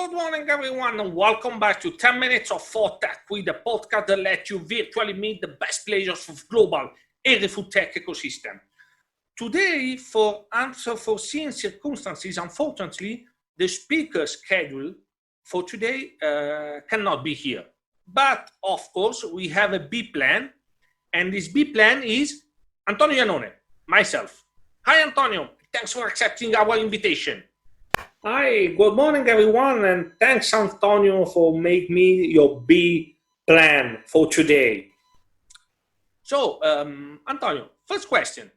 Good morning, everyone, and welcome back to 10 Minutes of Foodtech, with the podcast that lets you virtually meet the best players of global agrifoodtech ecosystem. Today, for unforeseen circumstances, unfortunately, the speaker schedule for today cannot be here. But, of course, we have a B plan, and this B plan is Antonio Iannone, myself. Hi, Antonio. Thanks for accepting our invitation. Hi, good morning, everyone, and thanks, Antonio, for making me your B plan for today. So, Antonio, first question.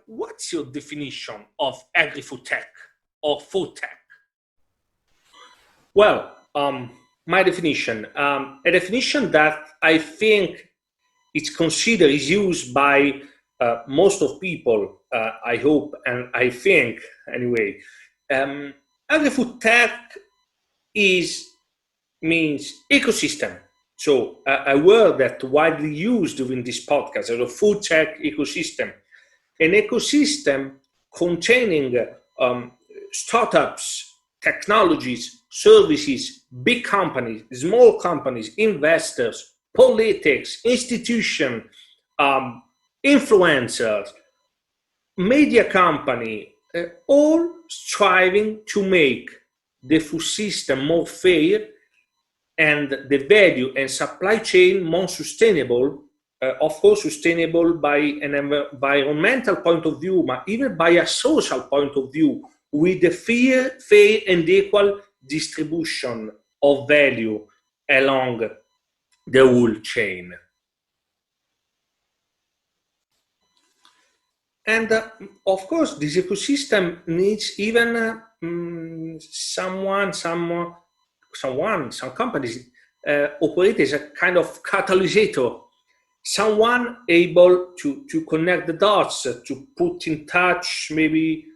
What's your definition of agrifoodtech or foodtech? Well, my definition, a definition that I think it's considered is used by most of people, I hope, and I think, anyway. Agrifoodtech means ecosystem. So a word that widely used during this podcast as a food tech ecosystem. An ecosystem containing startups, technologies, services, big companies, small companies, investors, politics, institutions, influencers, media company, all striving to make the food system more fair and the value and supply chain more sustainable, of course, sustainable by an environmental point of view, but even by a social point of view, with the fair and equal distribution of value along the whole chain. And of course, this ecosystem needs even some companies operate as a kind of catalyst, someone able to connect the dots, to put in touch maybe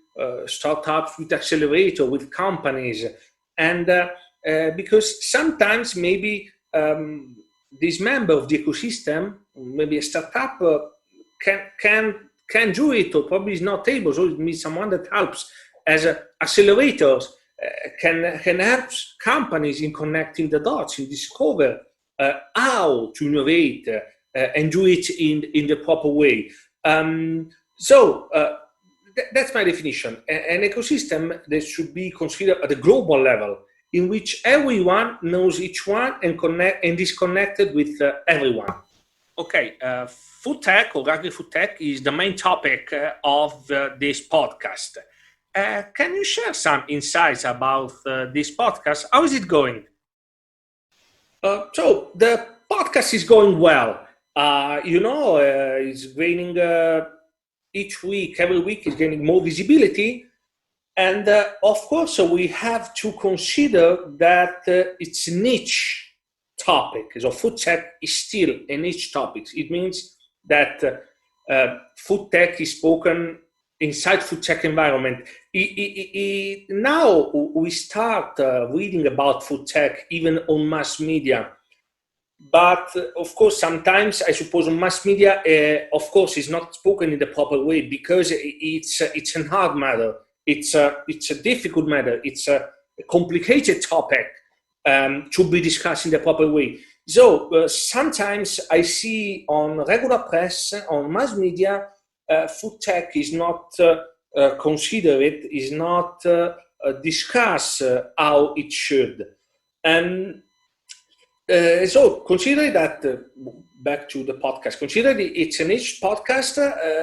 startups with accelerator, with companies. And because sometimes maybe this member of the ecosystem, maybe a startup, can do it, or probably is not able. So it means someone that helps as accelerators can help companies in connecting the dots, in discover how to innovate and do it in the proper way. That's my definition. An ecosystem that should be considered at a global level, in which everyone knows each one and is connected with everyone. Okay, foodtech or agrifoodtech is the main topic of this podcast. Can you share some insights about this podcast? How is it going? So the podcast is going well. It's gaining each week, every week is gaining more visibility. And of course, we have to consider that it's a niche topic. So food tech is still a niche topic. It means that food tech is spoken inside food tech environment. Now we start reading about food tech even on mass media. But of course, sometimes I suppose on mass media, of course, is not spoken in the proper way, because it's a hard matter. It's a difficult matter. It's a complicated topic to be discussed in the proper way. So sometimes I see on regular press, on mass media, food tech is not considered, is not discussed how it should. And so consider that, back to the podcast, consider it's a niche podcast.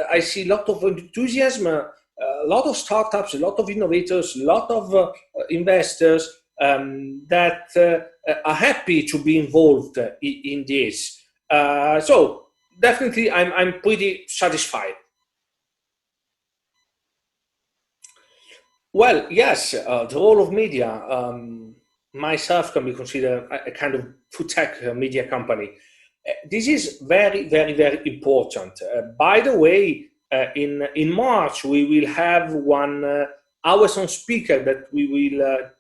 I see a lot of enthusiasm, a lot of startups, a lot of innovators, a lot of investors that are happy to be involved in this. So definitely I'm pretty satisfied. Well, yes, the role of media, myself can be considered a kind of food tech media company. This is very, very, very important. By the way, in March, we will have one awesome speaker that we will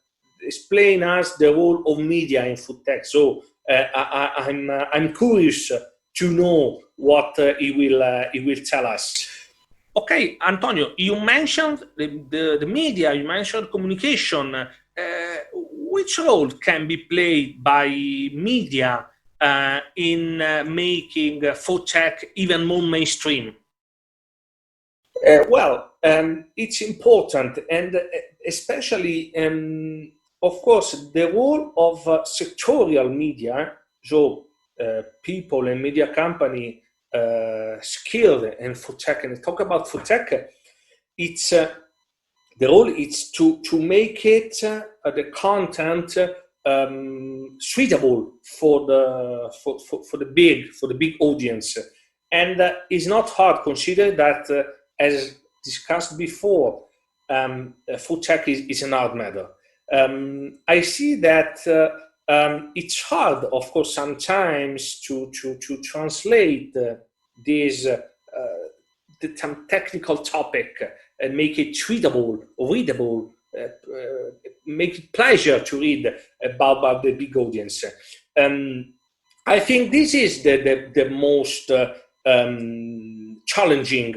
explain us the role of media in food tech. So I'm curious to know what he will tell us. Okay, Antonio, you mentioned the media, you mentioned communication. which role can be played by media in making food tech even more mainstream? It's important, and especially, of course, the role of sectorial media, so people and media company skilled in food tech, and talk about food tech, it's the role is to make it the content suitable for the big audience, and it's not hard. Consider that as discussed before, food tech is an hard matter. I see that it's hard, of course, sometimes to translate this some technical topic and make it readable, make it pleasure to read about the big audience. I think this is the most challenging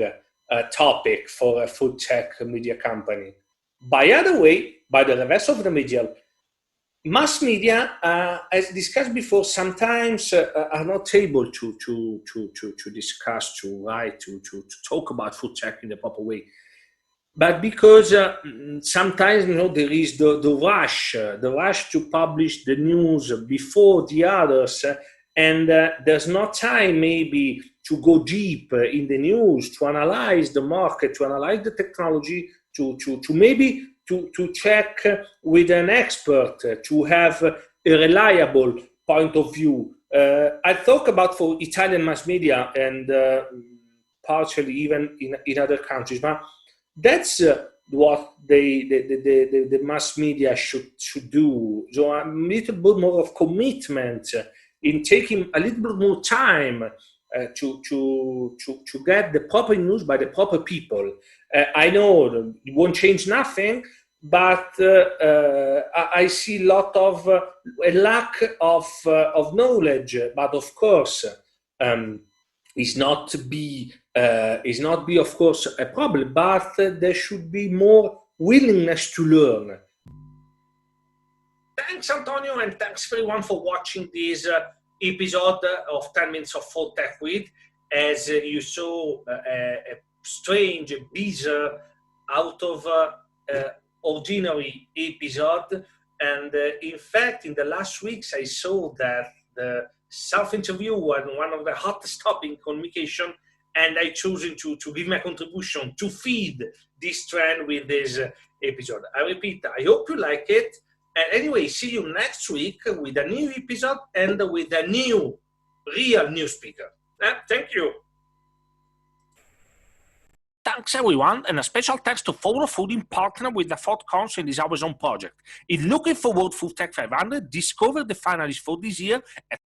topic for a food tech media company. By the rest of the media, mass media, as discussed before, sometimes are not able to discuss, to write, to talk about food tech in the proper way. But because sometimes there is the rush to publish the news before the others, and there's no time maybe to go deep in the news, to analyze the market, to analyze the technology, to maybe to check with an expert, to have a reliable point of view. I talk about for Italian mass media and partially even in other countries, but that's what the mass media should do. So a little bit more of commitment in taking a little bit more time to get the proper news by the proper people. I know it won't change nothing, but I see a lot of a lack of knowledge. But of course, is not to be of course a problem. But there should be more willingness to learn. Thanks, Antonio, and thanks everyone for watching this episode of 10 Minutes of Foodtech with. As you saw, a strange, bizarre, out of ordinary episode. And in fact, in the last weeks, I saw that the self-interview was one of the hottest topics in communication, and I chosen to give my contribution to feed this trend with this episode. I repeat, I hope you like it. And anyway, see you next week with a new episode and with a real new speaker. Thank you. Thanks everyone, and a special thanks to Follow Food in partner with the TheFoodCons in this Our Own project. If looking forward Foodtech 500, discover the finalists for this year at